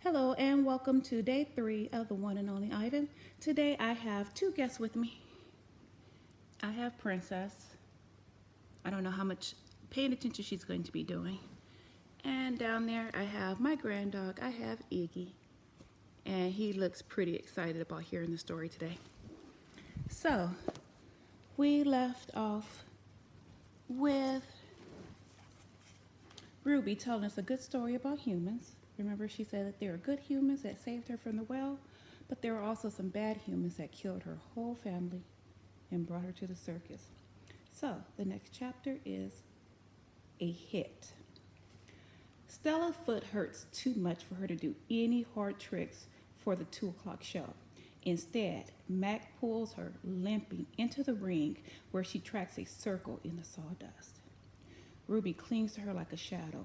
Hello and welcome to day 3 of the one and only Ivan. Today I have two guests with me. I have Princess. I don't know how much paying attention she's going to be doing. And down there I have my grand dog. I have Iggy. And he looks pretty excited about hearing the story today. So, we left off with Ruby telling us a good story about humans. Remember, she said that there are good humans that saved her from the well, but there were also some bad humans that killed her whole family and brought her to the circus. So, the next chapter is a hit. Stella's foot hurts too much for her to do any hard tricks for the 2 o'clock show. Instead, Mac pulls her limping into the ring where she tracks a circle in the sawdust. Ruby clings to her like a shadow.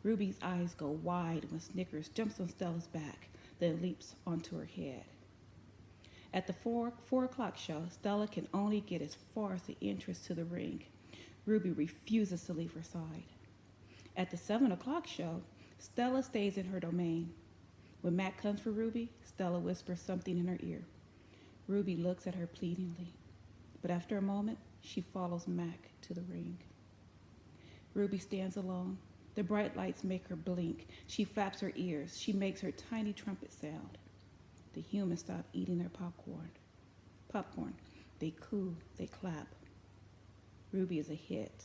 Ruby's eyes go wide when Snickers jumps on Stella's back, then leaps onto her head. At the 4 o'clock show, Stella can only get as far as the entrance to the ring. Ruby refuses to leave her side. At the 7 o'clock show, Stella stays in her domain. When Mac comes for Ruby, Stella whispers something in her ear. Ruby looks at her pleadingly, but after a moment, she follows Mac to the ring. Ruby stands alone. The bright lights make her blink. She flaps her ears. She makes her tiny trumpet sound. The humans stop eating their popcorn. They coo, they clap. Ruby is a hit.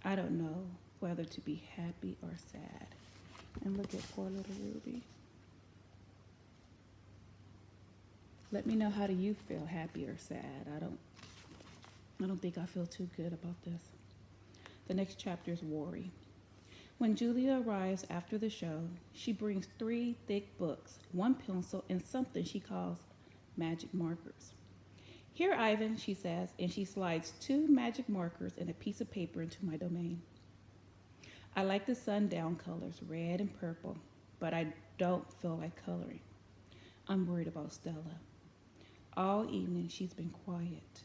I don't know whether to be happy or sad. And look at poor little Ruby. Let me know, how do you feel, happy or sad? I don't think I feel too good about this. The next chapter is worry. When Julia arrives after the show, she brings 3 thick books, 1 pencil, and something she calls magic markers. Here, Ivan, she says, and she slides 2 magic markers and a piece of paper into my domain. I like the sundown colors, red and purple, but I don't feel like coloring. I'm worried about Stella. All evening she's been quiet,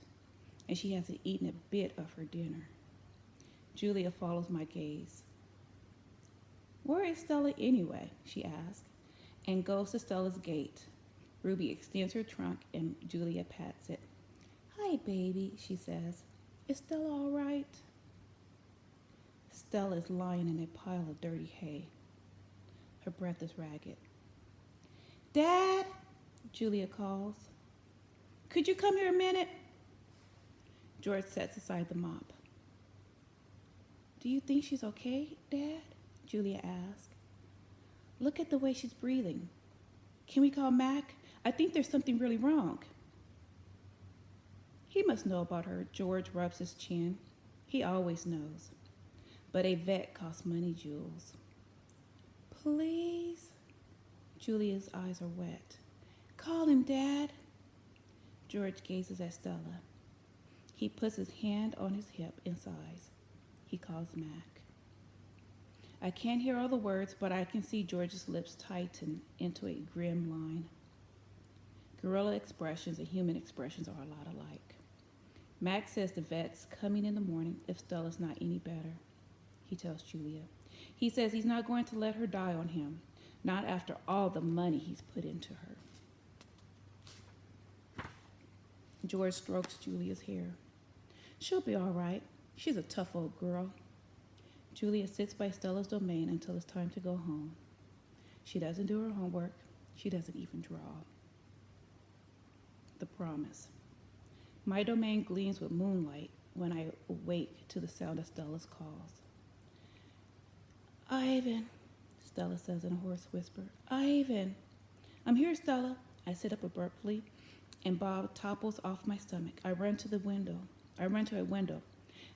and she hasn't eaten a bit of her dinner. Julia follows my gaze. Where is Stella anyway? She asks, and goes to Stella's gate. Ruby extends her trunk, and Julia pats it. Hi, baby, she says. Is Stella all right? Stella is lying in a pile of dirty hay. Her breath is ragged. Dad, Julia calls. Could you come here a minute? George sets aside the mop. Do you think she's okay, Dad? Julia asks. Look at the way she's breathing. Can we call Mac? I think there's something really wrong. He must know about her, George rubs his chin. He always knows. But a vet costs money, Jules. Please? Julia's eyes are wet. Call him, Dad. George gazes at Stella. He puts his hand on his hip and sighs. He calls Mac. I can't hear all the words, but I can see George's lips tighten into a grim line. Gorilla expressions and human expressions are a lot alike. Mac says the vet's coming in the morning if Stella's not any better. He tells Julia. He says he's not going to let her die on him, not after all the money he's put into her. George strokes Julia's hair. She'll be all right. She's a tough old girl. Julia sits by Stella's domain until it's time to go home. She doesn't do her homework. She doesn't even draw. The promise. My domain gleams with moonlight when I awake to the sound of Stella's calls. Ivan, Stella says in a hoarse whisper. Ivan. I'm here, Stella. I sit up abruptly, and Bob topples off my stomach. I run to a window.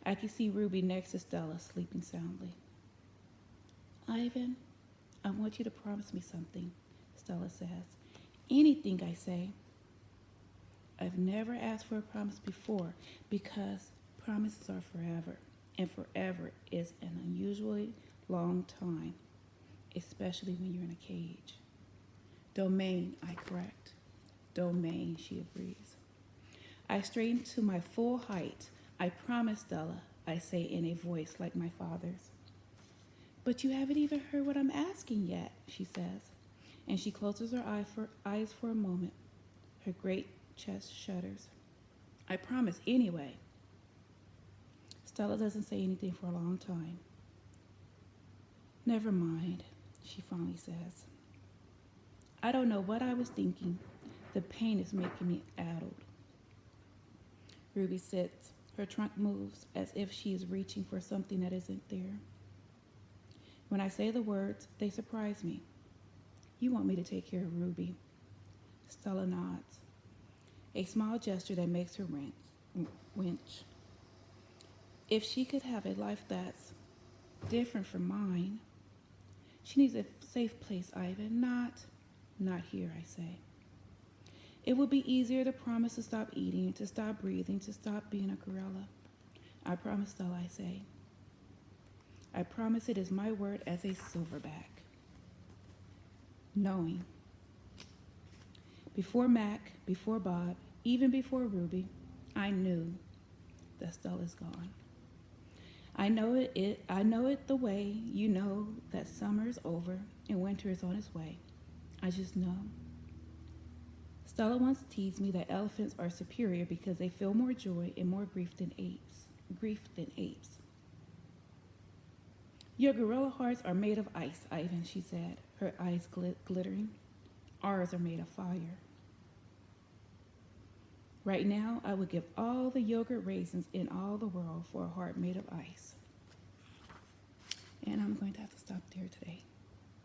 I can see Ruby next to Stella, sleeping soundly. Ivan, I want you to promise me something, Stella says. Anything, I say. I've never asked for a promise before because promises are forever, and forever is an unusually long time, especially when you're in a cage. Domain, I correct. Domain, she agrees. I straighten to my full height. I promise, Stella, I say in a voice like my father's. But you haven't even heard what I'm asking yet, she says, and she closes her eyes for a moment. Her great chest shudders. I promise anyway. Stella doesn't say anything for a long time. Never mind, she finally says. I don't know what I was thinking. The pain is making me addled. Ruby sits. Her trunk moves as if she is reaching for something that isn't there. When I say the words, they surprise me. You want me to take care of Ruby. Stella nods. A small gesture that makes her winch. If she could have a life that's different from mine, she needs a safe place, Ivan. Not here, I say. It would be easier to promise to stop eating, to stop breathing, to stop being a gorilla. I promise, Stella, I say. I promise it is my word as a silverback. Knowing. Before Mac, before Bob, even before Ruby, I knew that Stella's gone. I know it the way you know that summer is over and winter is on its way. I just know. Stella once teased me that elephants are superior because they feel more joy and more grief than apes. Your gorilla hearts are made of ice, Ivan, she said, her eyes glittering. Ours are made of fire. Right now, I would give all the yogurt raisins in all the world for a heart made of ice. And I'm going to have to stop there today.